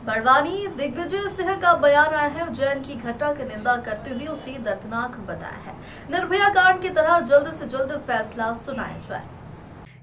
बड़वानी दिग्विजय सिंह का बयान आया है। उज्जैन की घटना की निंदा करते हुए उसे दर्दनाक बताया है। निर्भया कांड की तरह जल्द से जल्द फैसला सुनाया जाए।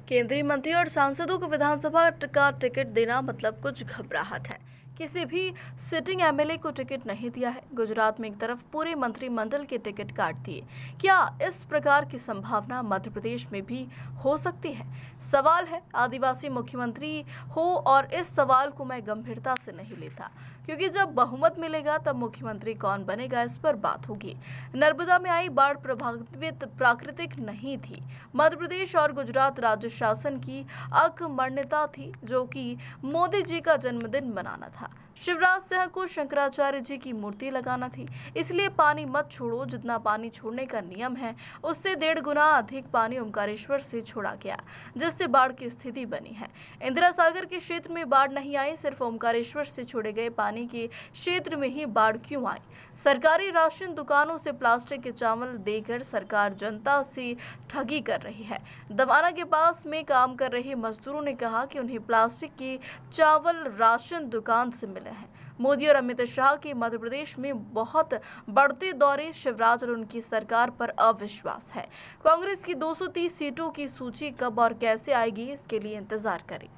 केंद्रीय मंत्री और सांसदों को विधानसभा का टिकट देना मतलब कुछ घबराहट है। किसी भी सिटिंग एमएलए को टिकट नहीं दिया है। गुजरात में एक तरफ पूरे मंत्रिमंडल के टिकट काट दिए। क्या इस प्रकार की संभावना मध्य प्रदेश में भी हो सकती है? सवाल है। आदिवासी मुख्यमंत्री हो और इस सवाल को मैं गंभीरता से नहीं लेता, क्योंकि जब बहुमत मिलेगा तब मुख्यमंत्री कौन बनेगा इस पर बात होगी। नर्मदा में आई बाढ़ प्रभावित प्राकृतिक नहीं थी। मध्य प्रदेश और गुजरात राज्य शासन की अकर्मण्यता थी, जो कि मोदी जी का जन्मदिन मनाना था। शिवराज सिंह को शंकराचार्य जी की मूर्ति लगाना थी। इसलिए पानी मत छोड़ो। जितना पानी छोड़ने का नियम है उससे 1.5 गुना अधिक पानी ओमकारेश्वर से छोड़ा गया, जिससे बाढ़ की स्थिति बनी है। इंदिरा सागर के क्षेत्र में बाढ़ नहीं आई, सिर्फ ओमकारेश्वर से छोड़े गए पानी के क्षेत्र में ही बाढ़ क्यों आई? सरकारी राशन दुकानों से प्लास्टिक के चावल देकर सरकार जनता से ठगी कर रही है। दवाना के पास में काम कर रहे मजदूरों ने कहा कि उन्हें प्लास्टिक के चावल राशन दुकान से मिले हैं। मोदी और अमित शाह के मध्य प्रदेश में बहुत बढ़ते दौरे, शिवराज और उनकी सरकार पर अविश्वास है। कांग्रेस की 230 सीटों की सूची कब और कैसे आएगी, इसके लिए इंतजार करें।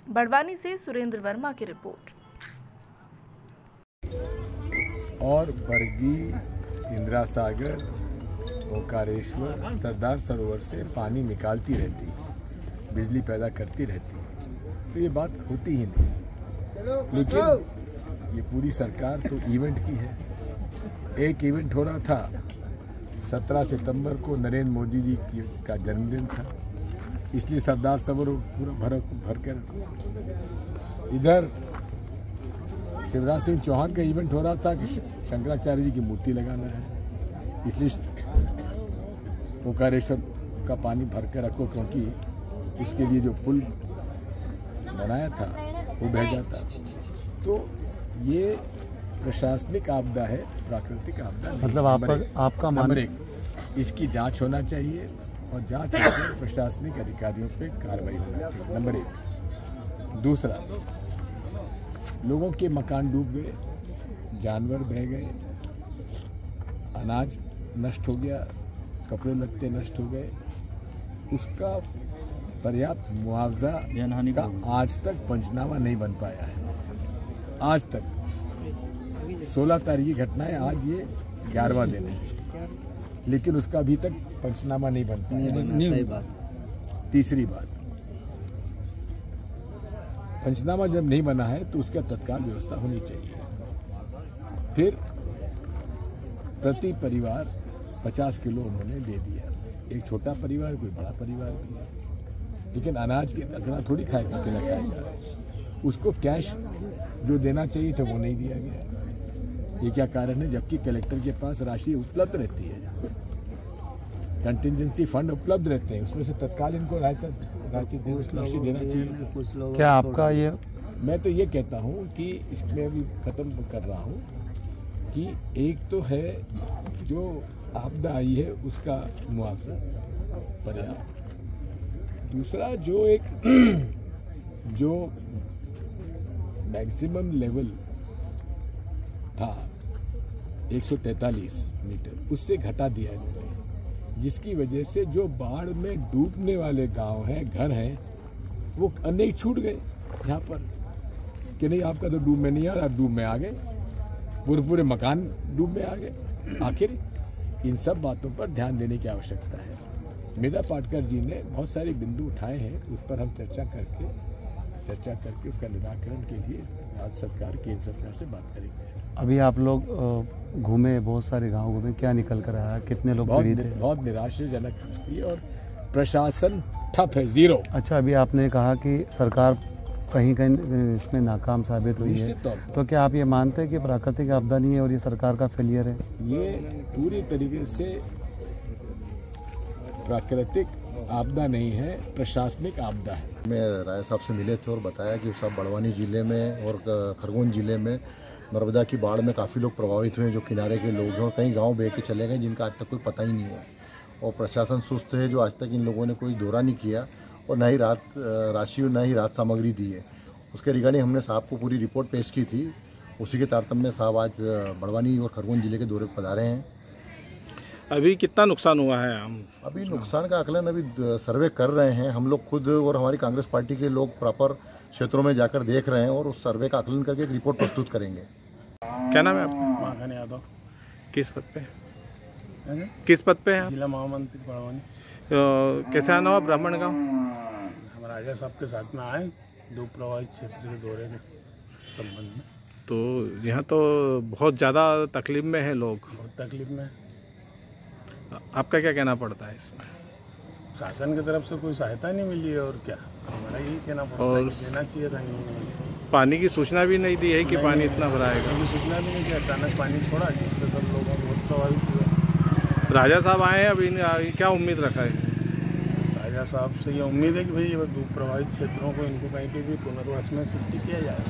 बड़वानी से सुरेंद्र वर्मा की रिपोर्ट। और बरगी, इंदिरा सागर, ओंकारेश्वर, सरदार सरोवर से पानी निकालती रहती, बिजली पैदा करती रहती, तो ये बात होती ही नहीं। लेकिन ये पूरी सरकार तो इवेंट की है। एक इवेंट हो रहा था 17 सितंबर को, नरेंद्र मोदी जी का जन्मदिन था, इसलिए सरदार सरोवर पूरा भर के रखो। इधर शिवराज सिंह चौहान का इवेंट हो रहा था कि शंकराचार्य जी की मूर्ति लगाना है, इसलिए ओंकारेश्वर का पानी भर के रखो, क्योंकि उसके लिए जो पुल बनाया था वो बह जाता। तो ये प्रशासनिक आपदा है, प्राकृतिक आपदा नहीं। मतलब आपका नंबर 1, इसकी जांच होना चाहिए और जांच करके प्रशासनिक अधिकारियों पे कार्रवाई होना चाहिए, नंबर 1। दूसरा, लोगों के मकान डूब गए, जानवर बह गए, अनाज नष्ट हो गया, कपड़े लत्ते नष्ट हो गए, उसका पर्याप्त मुआवजा का आज तक पंचनामा नहीं बन पाया है। आज तक 16 तारीख की घटना है, आज ये 11वां दिन है, लेकिन उसका अभी तक पंचनामा नहीं बन पाया। तीसरी बात, पंचनामा जब नहीं बना है तो उसका तत्काल व्यवस्था होनी चाहिए। फिर प्रति परिवार 50 किलो उन्होंने दे दिया। एक छोटा परिवार, कोई बड़ा परिवार भी है, लेकिन अनाज की तकना थोड़ी खाएगा, उसको कैश जो देना चाहिए था वो नहीं दिया गया। ये क्या कारण है? जबकि कलेक्टर के पास राशि उपलब्ध रहती है, कंटिजेंसी फंड उपलब्ध रहते हैं, उसमें से तत्काल इनको राशि देना चाहिए। क्या आपका ये? मैं तो ये कहता हूँ कि इसमें भी खत्म कर रहा हूँ कि एक तो है जो आपदा आई है उसका मुआवजा पर्याप्त, दूसरा जो एक जो मैक्सिमम लेवल था 143 मीटर, उससे घटा दिया है, जिसकी वजह से जो बाढ़ में डूबने वाले गांव हैं, घर हैं, वो अनेक छूट गए यहाँ पर कि नहीं आपका तो डूब में नहीं आ रहा, डूब में आ गए, पूरे मकान डूब में आ गए। आखिर इन सब बातों पर ध्यान देने की आवश्यकता है। मेधा पाटकर जी ने बहुत सारे बिंदु उठाए हैं, उस पर हम चर्चा करके उसका निराकरण के लिए राज्य सरकार, केंद्र सरकार से बात करेंगे। अभी आप लोग घूमे, बहुत सारे गांव घूमे, क्या निकल कर आया? कितने लोग पीड़ित थे? बहुत निराशाजनक स्थिति है और प्रशासन ठप है, जीरो। अच्छा, अभी आपने कहा कि सरकार कहीं इसमें नाकाम साबित हुई है, तो क्या आप ये मानते हैं कि प्राकृतिक आपदा नहीं है और ये सरकार का फेलियर है? ये पूरी तरीके से प्राकृतिक आपदा नहीं है, प्रशासनिक आपदा है। मैं राय साहब से मिले थे और बताया कि सब बड़वानी जिले में और खरगोन जिले में नर्मदा की बाढ़ में काफ़ी लोग प्रभावित हुए हैं, जो किनारे के लोग हैं, और कई गांव बह के चले गए जिनका आज तक कोई पता ही नहीं है। और प्रशासन सुस्त है, जो आज तक इन लोगों ने कोई दौरा नहीं किया और न ही राहत राशि और न ही राहत सामग्री दी है। उसके रिगार्डिंग हमने साहब को पूरी रिपोर्ट पेश की थी। उसी के तारतम्य में साहब आज बड़वानी और खरगोन जिले के दौरे पर पधारे हैं। अभी कितना नुकसान हुआ है? हम अभी नुकसान का आकलन अभी सर्वे कर रहे हैं हम लोग खुद, और हमारी कांग्रेस पार्टी के लोग प्रॉपर क्षेत्रों में जाकर देख रहे हैं और उस सर्वे का आकलन करके एक रिपोर्ट प्रस्तुत करेंगे। क्या नाम है आपका? माखन यादव। किस पद पे? किस पद पे हैं? जिला महामंत्री बड़वानी। कैसे आना हुआ ब्राह्मण गांव? हम राजा साहब के साथ में आए दो प्रभावित क्षेत्र के दौरे के संबंध में। तो यहाँ तो बहुत ज़्यादा तकलीफ में है लोग। बहुत तकलीफ में। आपका क्या कहना पड़ता है इसमें? शासन की तरफ से कोई सहायता नहीं मिली है और क्या, हमारा यही कहना पड़ता है कि देना चाहिए था। नहीं, पानी की सूचना भी नहीं दी है कि पानी इतना भराएगा। कोई सूचना भी नहीं, कि अचानक पानी छोड़ा जिससे सब लोगों को बहुत प्रभावित हुआ। राजा साहब आए हैं, अभी क्या उम्मीद रखा है? राजा साहब से ये उम्मीद है कि भाई ये प्रभावित क्षेत्रों को इनको कहीं पे भी पुनर्वास में शिफ्ट किया जाए।